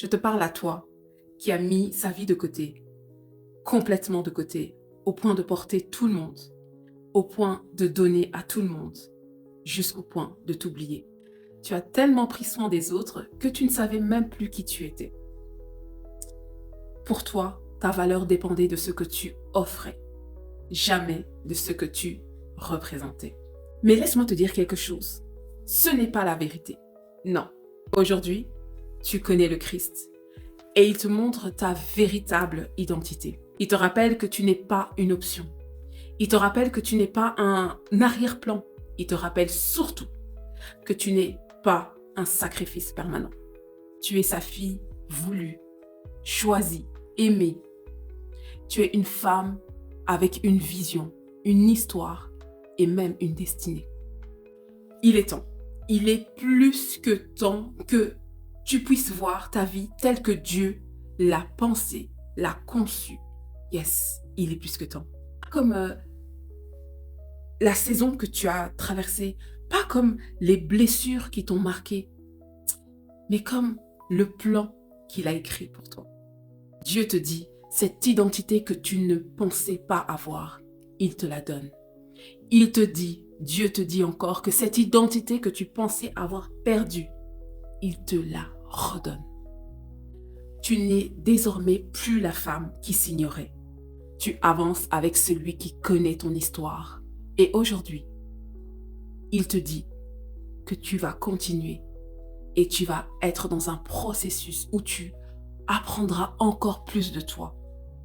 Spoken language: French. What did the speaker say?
Je te parle à toi qui a mis sa vie de côté, complètement de côté, au point de porter tout le monde, au point de donner à tout le monde, jusqu'au point de t'oublier. Tu as tellement pris soin des autres que tu ne savais même plus qui tu étais. Pour toi, ta valeur dépendait de ce que tu offrais, jamais de ce que tu représentais. Mais laisse-moi te dire quelque chose. Ce n'est pas la vérité. Non. Aujourd'hui, tu connais le Christ et il te montre ta véritable identité. Il te rappelle que tu n'es pas une option. Il te rappelle que tu n'es pas un arrière-plan. Il te rappelle surtout que tu n'es pas un sacrifice permanent. Tu es sa fille voulue, choisie, aimée. Tu es une femme avec une vision, une histoire et même une destinée. Il est temps. Il est plus que temps que tu puisses voir ta vie telle que Dieu l'a pensée, l'a conçue. Yes, il est plus que temps. Comme la saison que tu as traversée, pas comme les blessures qui t'ont marqué, mais comme le plan qu'il a écrit pour toi. Dieu te dit, cette identité que tu ne pensais pas avoir, il te la donne. Il te dit, Dieu te dit encore que cette identité que tu pensais avoir perdue, il te la redonne. Tu n'es désormais plus la femme qui s'ignorait. Tu avances avec celui qui connaît ton histoire. Et aujourd'hui, il te dit que tu vas continuer et tu vas être dans un processus où tu apprendras encore plus de toi.